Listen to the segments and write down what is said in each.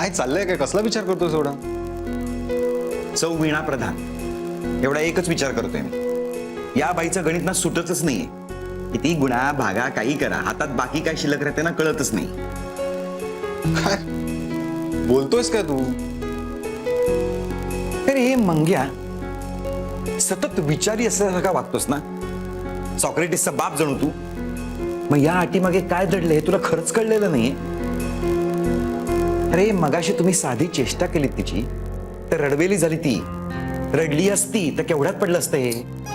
काय चाललंय? काय कसला विचार करतोय एवढा? चौ वीणा प्रधान एवढा एकच विचार करतोय मी. या बाईचं गणित ना सुटतच नाहीये. किती गुणा भागा काही करा, हातात बाकी काय शिल्लक राहते ना कळतच नाही. काय बोलतोयस काय तू? अरे हे मंग्या सतत विचारी असल्यासारखा वागतोस ना. सॉक्रेटिसचा बाप जणू तू. मग या अटीमागे काय दडले हे तुला खरंच कळलेलं नाहीये. अरे मगाशी तुम्ही साधी चेष्टा केली तिची तर रडवेली झाली ती. रडली असती तर केवढ्यात पडलं असतं हे.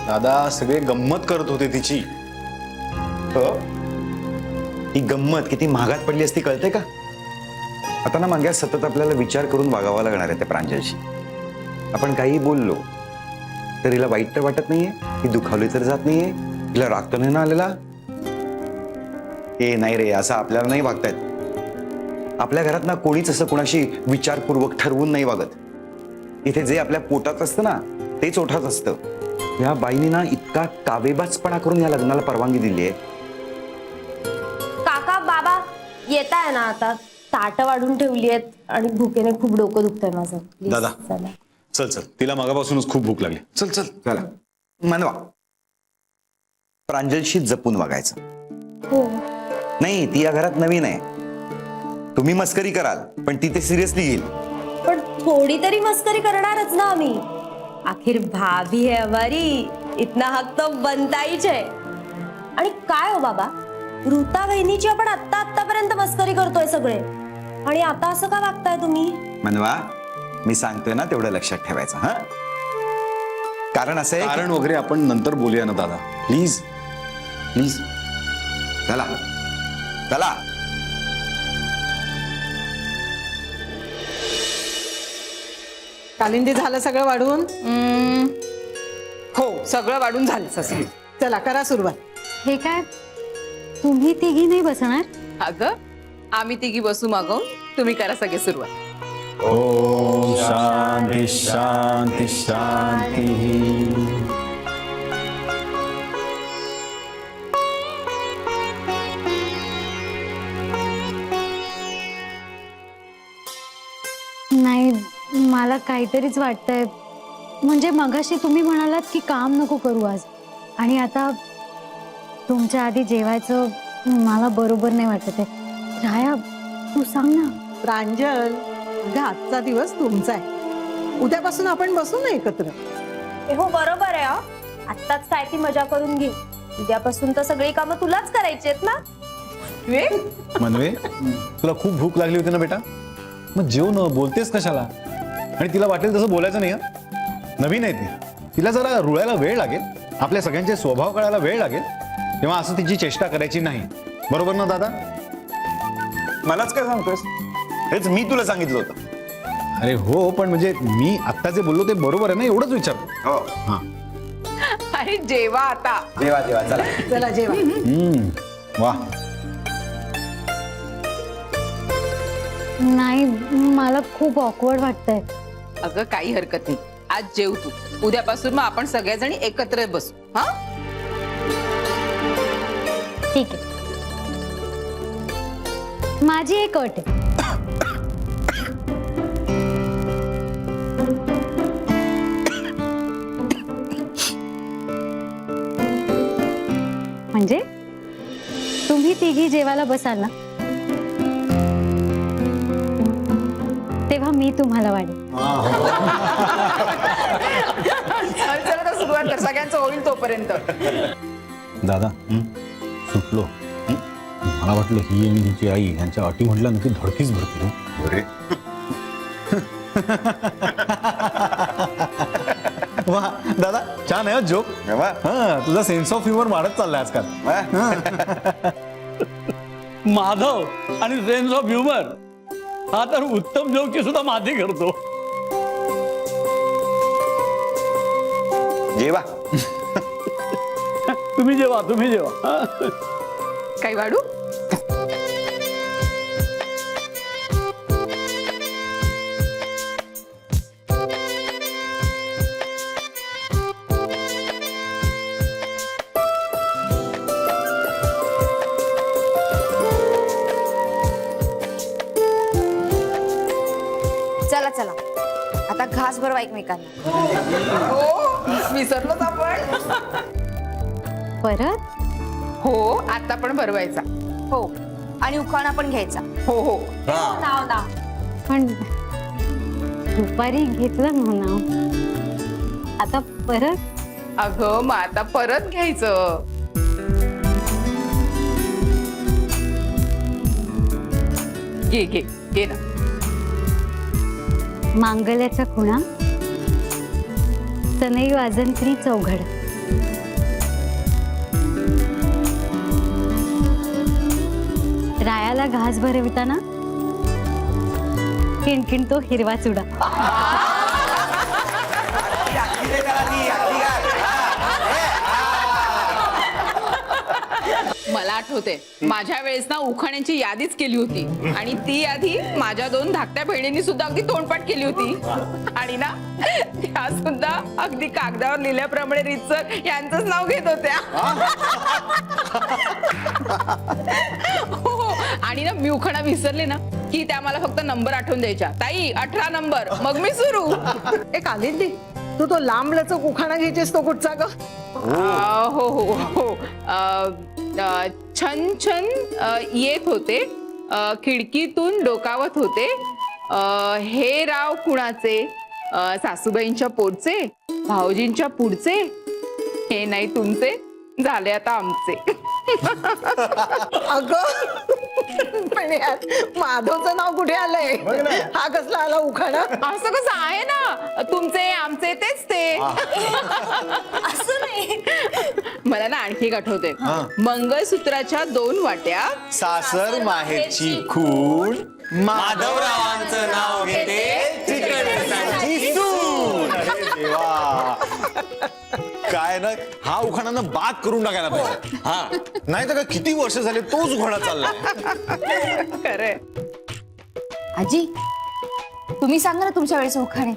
दादा सगळे गंमत करत होते तिची. ही गंमत किती महागात पडली असती कळते का? आता ना मंग्या सतत आपल्याला विचार करून वागावा लागणार आहे त्या प्रांजलशी. आपण काही बोललो तर हिला वाईट तर वाटत नाहीये, ही दुखावली तर जात नाहीये, हिला राग तर नाही ना आलेला. ए नाही रे, असं आपल्याला नाही वागतायत. आपल्या घरात ना कोणीच असं कोणाशी विचारपूर्वक ठरवून नाही वागत. इथे जे आपल्या पोटात असतं ना तेच ओठात असतं. या बाईनी ना इतका कावेबाजपणा करून या लग्नाला परवानगी दिली आहे. काका बाबा येताय ना आता. ताट वाढून ठेवली आहेत आणि भुकेने खूप डोकं दुखतंय माझं. Please, दादा. चला. चल चल, तिला मगापासूनच खूप भूक लागली. चल चल. चला मनवा. प्रांजलशी जपून वागायचं. हो नाही ती या घरात नवीन आहे. तुम्ही मस्करी कराल पण ती ते सिरियसली घेईल. पण थोडी तरी मस्करी करणारच ना आम्ही. आखिर भाभी है हमारी, इतना हक तो बनता हीच है. आणि काय हो बाबा, ऋता वहिनीची आपण आतापर्यंत मस्करी करतोय सगळे आणि आता असं का वागताय तुम्ही? मनवा मी सांगतोय ना तेवढं लक्षात ठेवायचं. हा कारण असं आहे कारण वगैरे आपण नंतर बोलूया ना दादा. Please please. चला चला. कालिंदी झालं सगळं वाढून? हो सगळं वाढून झालं सासू. चला करा सुरुवात. हे काय तुम्ही तिघी नाही बसणार? अगं आम्ही तिघी बसू मागव, तुम्ही करा सगळे सुरुवात. ओम शांती शांती शांती. नाही मला काहीतरीच वाटतंय. म्हणजे मगाशी तुम्ही म्हणालात की काम नको करू आज, आणि आता तुमच्या आधी जेवायचं मला बरोबर नाही वाटत आहे. राया तू सांग ना. प्रांजल अगं आजचा दिवस तुमचा आहे. उद्यापासून आपण बसू ना एकत्र. हो बरोबर आहे. आत्ताच काय ती मजा करून घे. उद्यापासून तर सगळी कामं तुलाच करायची आहेत ना. मनवे, तुला खूप भूक लागली होती ना बेटा, मग जेवण बोलतेस कशाला? आणि तिला वाटेल तसं बोलायचं नाही. नवीन आहे ती, तिला जरा रुळायला वेळ लागेल, आपल्या सगळ्यांचे स्वभाव कळायला वेळ लागेल, तेव्हा असं तिची चेष्टा करायची नाही. बरोबर ना दादा? मलाच काय सांगतोस? हेच मी तुला सांगितलं होतं. अरे हो, पण म्हणजे मी आत्ता जे बोललो ते बरोबर आहे ना, एवढंच विचारतो. हो हा. अरे जेवा आता. जेवा जेवा चला. चला जेवा. वा. नाही मला खूप ऑकवर्ड वाटतंय. अगं काही हरकत नाही, आज जेव तू. उद्यापासून मग आपण सगळ्याजणी एकत्र बसू. हा ठीक आहे. माझी एक अट आहे. म्हणजे तुम्ही तिघी जेवायला बसाल ना तेव्हा मी तुम्हाला वाढेल. चला तर सुरुवात कर, सगळ्यांचं होईल तोपर्यंत. दादा सुटलो. मला वाटलं ही आणि हिची आई यांच्या अटी म्हटल्या नक्की धडकीच भरते. अरे वा दादा, छान आहे जोक. वा. हा, तुझा सेन्स ऑफ ह्युमर वाढत चाललाय आजकाल. वा. माधव आणि सेन्स ऑफ ह्युमर हा तर उत्तम जोकी सुद्धा माधी करतो. जेवा. तुम्ही जेवा तुम्ही जेवा. काही वाढू? घास भरवा एकमेकांना. हो विसरलोच आपण. परत हो आता पण भरवायचा. हो आणि उखाणा पण घ्यायचा. हो हो नाव नाव पण दुपारी घेतलं ना आता परत. अगं मग आता परत घ्यायचं. घे घे घे ना. मांगल्याच्या खुणा सनई वाजंत्री चौघड. रायाला घास भरविताना किणकिण तो हिरवा चुडा. मला आठवते माझ्या वेळेस ना उखाण्यांची यादीच केली होती आणि ती यादी माझ्या 2 धाकट्या बहिणींनी सुद्धा अगदी तोंडपाठ केली होती आणि ना त्या सुद्धा अगदी कागदावर लिहिल्याप्रमाणे रीतसर यांचंच नाव घेत होत्या. हो आणि ना मी उखाणा विसरले ना की त्या मला फक्त नंबर आठवून द्यायच्या. ताई 18 नंबर मग मी सुरू. एक आलिंदी तू तो लांब लचक उखाणा घ्यायचेस तो कुठचा ग? हो हो हो छन छन येत होते खिडकीतून डोकावत होते हे राव कुणाचे सासूबाईंच्या पोटचे भाऊजींच्या पुढचे हे नाही तुमचे झाले आता आमचे. अगं पण यार माधवचं नाव कुठे आलंय? हा कसला आला उखाणा? असं कसं आहे ना तुमचे आमचे तेच ते. असं नाही. मला ना आणखी एक आठवते मंगळसूत्राच्या 2 वाट्या सासर माहेरची खूण माधवरावांचं नाव घेते चिकटसांची सून. अरे देवा काय ना हा उखाणा बाद करून टाकायला पाहिजे. हा नाही तर का किती वर्ष झाले तोच उखाणा चाललाय. खरंय. आजी तुम्ही सांगा ना तुमच्या वेळेस उखाणे.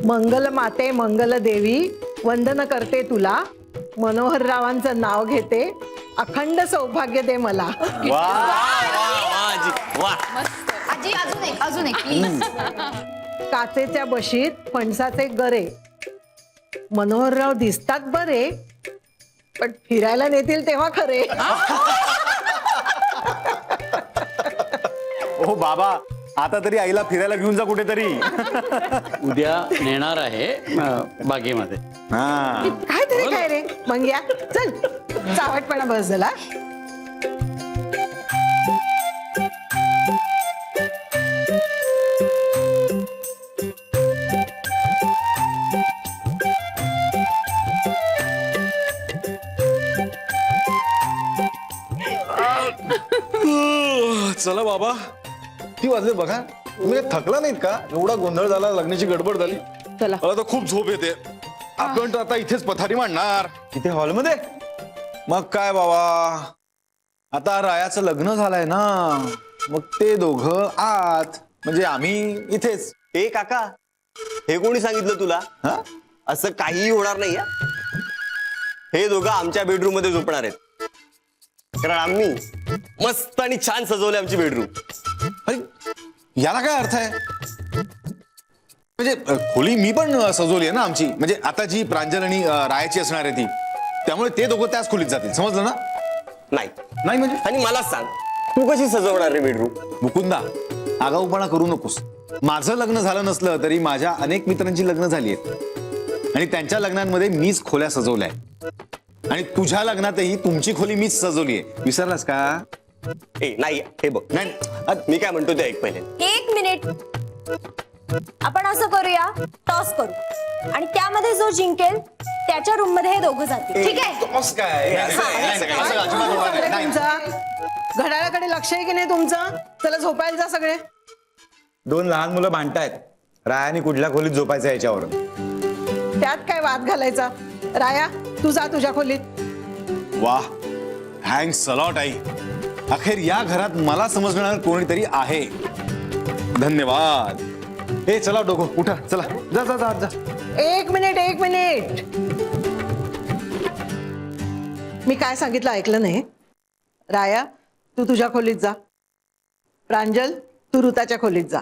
मंगल माते मंगल देवी वंदन करते तुला मनोहर रावांचं नाव घेते अखंड सौभाग्य दे मला. वा आजी वा. आजी अजून एक प्लीज. काचेच्या बशीत फणसाचे गरे मनोहरराव दिसतात बरे पण फिरायला नेतील तेव्हा खरे. ओ बाबा आता तरी आईला फिरायला घेऊन जा कुठेतरी. उद्या नेणार आहे बागेमध्ये. हा काय तरी काय रे मंग्या चल चावटपणा बस झाला. चला बाबा किती वाजले बघा. तुम्ही थकला नाहीत का? एवढा गोंधळ झाला लग्नाची गडबड झाली. चला. मला तर खूप झोप येते. आपण तर आता इथेच पथारी मांडणार. इथे हॉलमध्ये मग काय बाबा आता रायाचं लग्न झालंय ना मग ते दोघं आत म्हणजे आम्ही इथेच. ए काका हे कोणी सांगितलं तुला? हा असं काहीही होणार नाही. हे दोघं आमच्या बेडरूम मध्ये झोपणार आहेत कारण आम्ही मस्त आणि छान सजवले आमची बेडरूम. अरे याला काय अर्थ आहे? म्हणजे खोली मी पण सजवली आहे ना आमची. म्हणजे आता जी प्रांजल आणि रायाची असणार आहे ती त्यामुळे ते दोघं त्याच खोलीत जातील. समजलं ना? नाही नाही म्हणजे आणि मला सांग तू कशी सजवणार रे बेडरूम? मुकुंदा आगाऊपणा करू नकोस. माझं लग्न झालं नसलं तरी माझ्या अनेक मित्रांची लग्न झाली आहेत आणि त्यांच्या लग्नांमध्ये मीच खोल्या सजवल्या आणि तुझ्या लग्नातही तुमची खोली मीच सजवली आहे. विसरलास का? ए नाही हे बघ नाही मी काय म्हणतो ते ऐक पहिले. 1 मिनिट. आपण असं करूया टॉस करू आणि त्यामध्ये जो जिंकेल त्याच्या रूम मध्ये हे दोघं जातील. ठीक आहे? टॉस काय? असं अजिबात होणार नाही. नाही. तुमचा घड्याळाकडे लक्ष आहे की नाही तुमचं? चला झोपायला जा सगळे. 2 लहान मुलं भांडतायत रायाने कुठल्या खोलीत झोपायचं याच्यावरून. त्यात काय वाद घालायचा? राया तू जा तुझ्या खोलीत. वाह थँक्स अलॉट आई. अखेर या घरात मला समजणार कोणीतरी आहे. धन्यवाद. हे चला डोको उठा चला जा जा जा जा. 1 मिनिट. मी काय सांगितलं ऐकलं नाही? राया तू तुझ्या खोलीत जा. प्रांजल तू ऋताच्या खोलीत जा.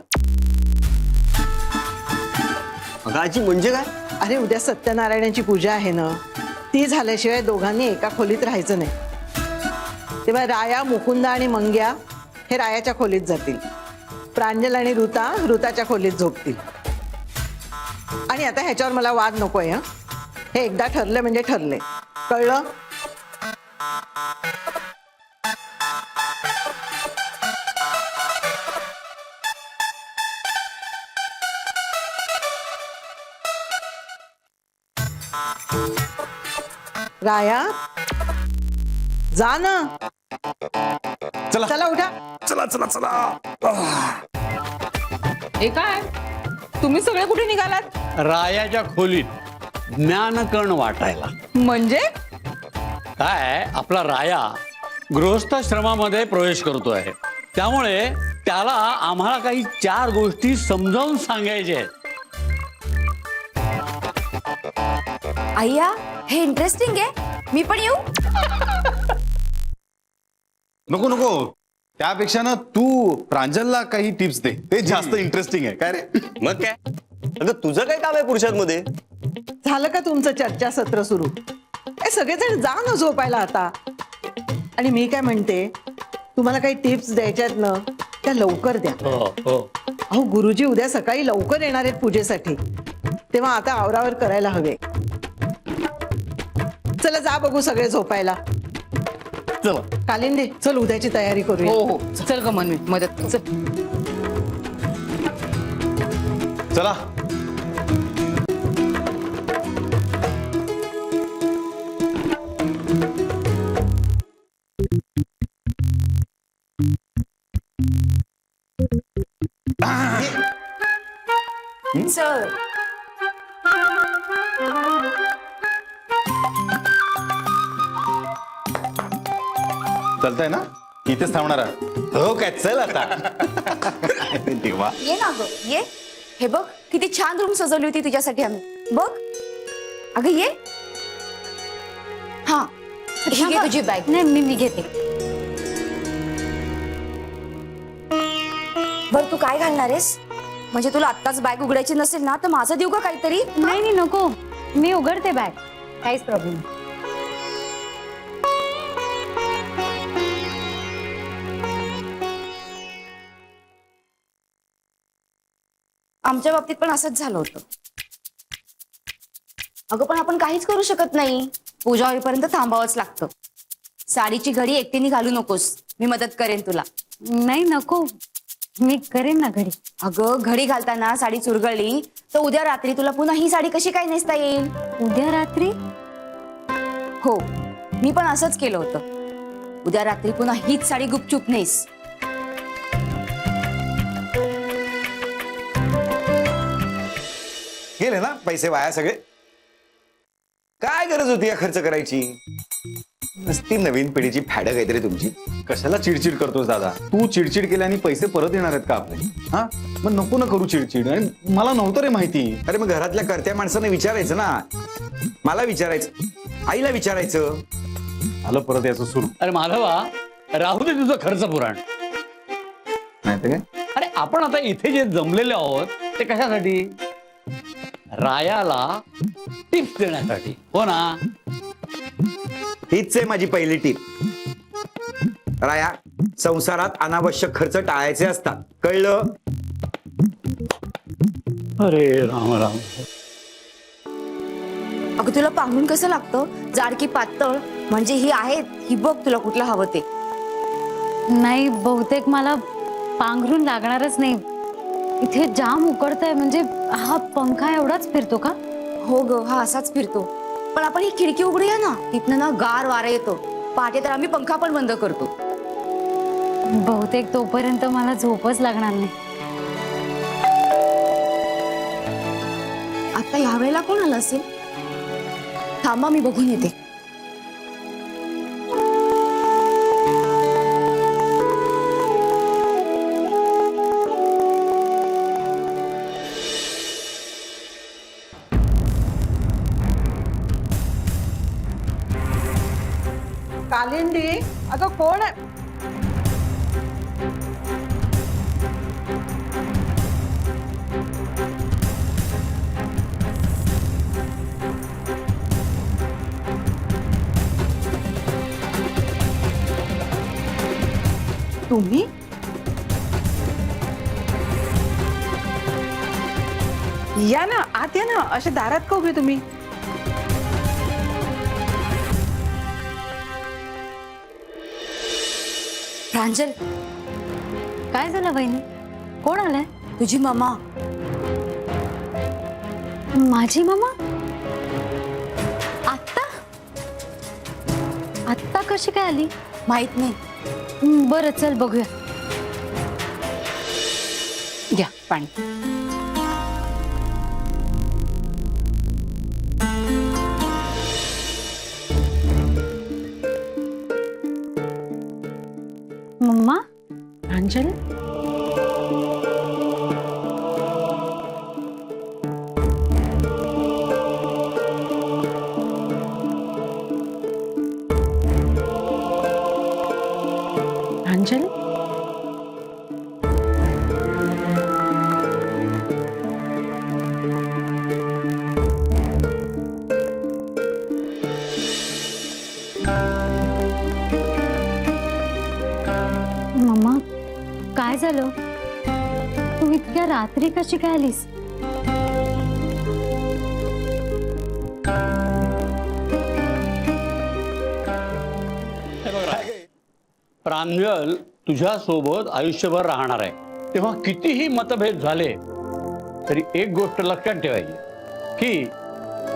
अगं आजी म्हणजे काय? अरे उद्या सत्यनारायणाची पूजा आहे ना, ती झाल्याशिवाय दोघांनी एका खोलीत राहायचं नाही. तेव्हा राया, मुकुंदा आणि मंग्या हे रायाच्या खोलीत जातील. प्रांजल आणि ऋता ऋताच्या खोलीत झोपतील. आणि आता ह्याच्यावर मला वाद नकोय. हं, हे एकदा ठरले म्हणजे ठरले, कळलं? राया जा ना. चला चला उठा. चला चला चला. हे काय तुम्ही सगळे कुठे निघालात? रायाच्या खोलीत ज्ञानकर्ण वाटायला. म्हणजे काय आपला राया गृहस्थाश्रमामध्ये प्रवेश करतोय, त्यामुळे त्याला आम्हाला काही 4 गोष्टी समजावून सांगायच्या आहेत. अय्या, हे इंटरेस्टिंग आहे. मी पण येऊ? नको नको, त्यापेक्षा ना तू प्रांजलला काही टिप्स दे, ते जास्त इंटरेस्टिंग आहे. काय रे? मग काय? अगं तुझं काय काम आहे पुरुषांमध्ये? झालं का तुमचं चर्चासत्र सुरू? ए सगळेजण जा ना झोपायला आता. आणि मी काय म्हणते, तुम्हाला काही टिप्स द्यायच्या आहेत ना, त्या लवकर द्या. अहो गुरुजी उद्या सकाळी लवकर येणार आहेत पूजेसाठी, तेव्हा आता आवरावर करायला हवे. चला जा बघू सगळे झोपायला. चला. कालिंदे चल उद्याची तयारी करूया. हो हो, चल ग मनवी मदत कर. चल. चला. चल. चालतंय ना? इथेच थांबणार आहे? हो काय, चल आता. तेव्हा ये ना ग, ये. हे बघ किती छान रूम सजवली होती तुझ्यासाठी आम्ही. बघ अगं ये. हा, ही घे तुझी बॅग. नाही मी घेते. बर तू काय घालणार आहेस? म्हणजे तुला आत्ताच बॅग उघडायची नसेल ना, तर माझं देऊ का काहीतरी? नाही नाही नको, मी उघडते बॅग, काहीच प्रॉब्लेम नाही. आमच्या बाबतीत पण असंच झालं होतं. अगं पण आपण काहीच करू शकत नाही. पूजा होईपर्यंत थांबावंच लागतं. साडीची घडी एकटीने घालू नकोस, मी मदत करेन तुला. नाही नको, मी करेन ना घडी. अगं घडी घालताना साडी चुरगळली तर उद्या रात्री तुला पुन्हा ही साडी कशी काय नेसता येईल? उद्या रात्री? हो, मी पण असंच केलं होतं. उद्या रात्री पुन्हा हीच साडी गुपचूप नेस. गेले ना पैसे वाया सगळे. काय गरज होती या खर्च करायची? नसती नवीन पिढीची फॅड काहीतरी तुमची. कशाला चिडचिड करतोस दादा? तू चिडचिड केल्याने पैसे परत येणार आहेत का आपले? हा, मग नको ना करू चिडचिड. आणि मला नव्हतं रे माहिती. अरे मग घरातल्या कर्त्या माणसाने विचारायचं ना. मला विचारायचं, आईला विचारायचं. आलं परत याचं सुरू. अरे माधवा, राहू दे तुझं खर्च पुराण. नाही तर काय? अरे आपण आता इथे जे जमलेले आहोत ते कशासाठी? रायाला टिप्स देण्यासाठी, हो ना? हीच आहे माझी पहिली टीप. राया, संसारात अनावश्यक खर्च टाळायचे असतात, कळलं? अरे राम राम. अगं तुला पांघरून कसं लागतं? जाड की पातळ? म्हणजे ही आहेत, ही बघ तुला कुठलं हवं ते. नाही, बहुतेक मला पांघरून लागणारच नाही. इथे जाम उकडतंय. म्हणजे हा पंखा एवढाच फिरतो का? हो ग, हा असाच फिरतो. पण आपण ही खिडकी उघडूया ना, तिथनं ना गार वारा येतो. पहाटे तर आम्ही पंखा पण बंद करतो. बहुतेक तोपर्यंत मला झोपच लागणार नाही. आता ह्या वेळेला कोण आलं असेल? थांबा, मी बघून येते. कालिंदी, अगं कोण आहे? तुम्ही या ना, आत या ना. अशा दारात का उभे तुम्ही? प्रांजल, काय झालं वहिनी? कोण आलाय? तुझी मम्मा. माझी मामा? आत्ता? आत्ता कशी काय आली? माहित नाही. बरं चल बघूया. घ्या पाणी. मम्मा? प्रांजल, प्रांजल, मम्मा काय झालं? तू इतक्या रात्री कशी काय आलीस? प्रांजल तुझ्या सोबत आयुष्यभर राहणार आहे, तेव्हा कितीही मतभेद झाले तरी एक गोष्ट लक्षात ठेवायची की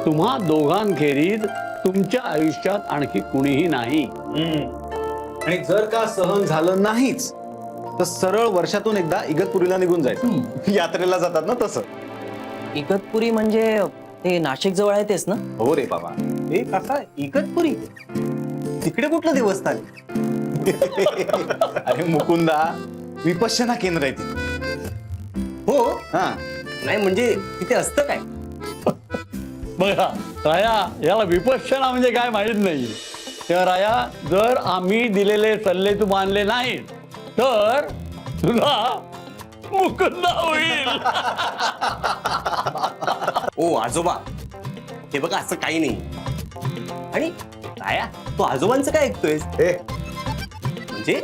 तुम्हा दोघांखेरीज तुमच्या आयुष्यात आणखी कुणीही नाही. आणि जर का सहन झालं नाहीच तर सरळ वर्षातून एकदा इगतपुरीला निघून जायचं. यात्रेला जातात ना तसं. इगतपुरी म्हणजे ते नाशिक जवळ आहे तेच ना? हो रे बाबा. ए काका, इगतपुरी तिकडे कुठलं देवस्थान? अरे मुकुंदा, विपश्यना केंद्र आहे तिथे. हो. हा, नाही म्हणजे तिथे असतं काय? बघा राया, याला विपश्यना म्हणजे काय माहित नाही. तेव्हा राया, जर आम्ही दिलेले सल्ले तू मानले नाहीत तर तुला मुकुंदा होईल. ओ आजोबा, हे बघा असं काही नाही. आणि राया, तू आजोबांचं काय ऐकतोयस? ए म्हणजे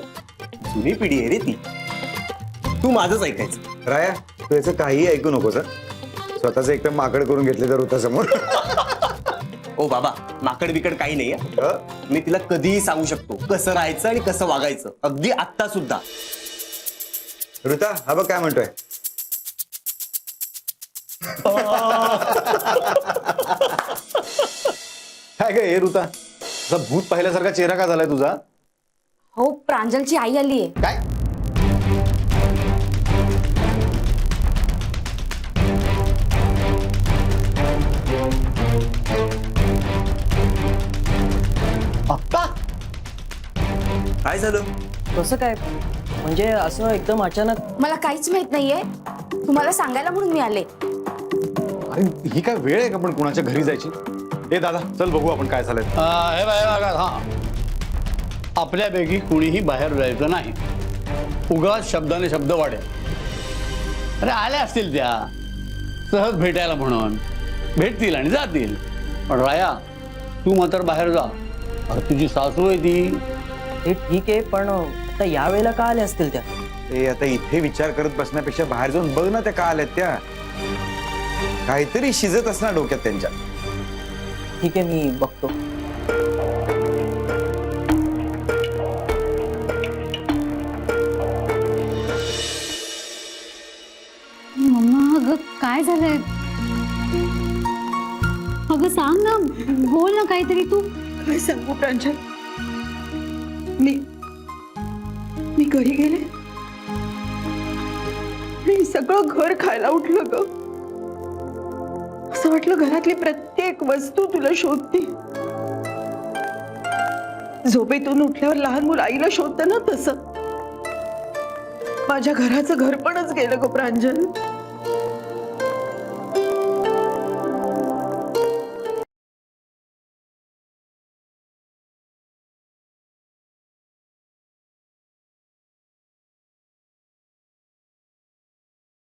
जुनी पिढी आहे रे ती. तू माझंच ऐकायचं. राया, तू याचं काहीही ऐकू नकोस हं. स्वतःच एकदम माकड करून घेतले तर होता समोर. ओ बाबा, माकड बिकड काही नाही आहे. मी तिला कधीही सांगू शकतो कसं राहायचं आणि कसं वागायचं, अगदी आत्ता सुद्धा. ऋता, हा बघ काय म्हणतोय. काय काय हे ऋता, असा भूत पाहिल्यासारखा चेहरा का झालाय तुझा? हो, प्रांजलची आई आली आहे. काय? आत्ता? काय झालं? कसं काय? म्हणजे असं एकदम अचानक? मला काहीच माहित नाहीये, तुम्हाला सांगायला म्हणून मी आले. अरे ही काय वेळ आहे का पण कुणाच्या घरी जायची? ए दादा, चल बघू आपण काय झालंय. हे बघा, हा, आपल्यापैकी कुणीही बाहेर जायचं नाही. उगाच शब्दाने शब्द वाढेल. अरे आल्या असतील त्या सहज भेटायला म्हणून, भेटतील आणि जातील. पण राया, तू मात्र बाहेर जा. अरे तुझी सासू आहे ती. हे ठीक आहे, पण आता या वेळेला का आल्या असतील त्या? ए आता इथे विचार करत बसण्यापेक्षा बाहेर जाऊन बघ ना त्या का आल्यात त्या. काहीतरी शिजत असणार डोक्यात त्यांच्या. ठीक आहे, मी बघतो. मम्मा अगं काय झालंय? अगं सांग ना, बोल ना काहीतरी तू. काय सांगू प्रांजल? मी घरी गेले आणि सगळं घर खायला उठलं ग. असं वाटलं घरातली प्रत्येक वस्तू तुला शोधते. झोपेतून उठल्यावर लहान मुलं आईला शोधतं ना तसं. माझ्या घराचं घरपणच गेलं ग प्रांजल.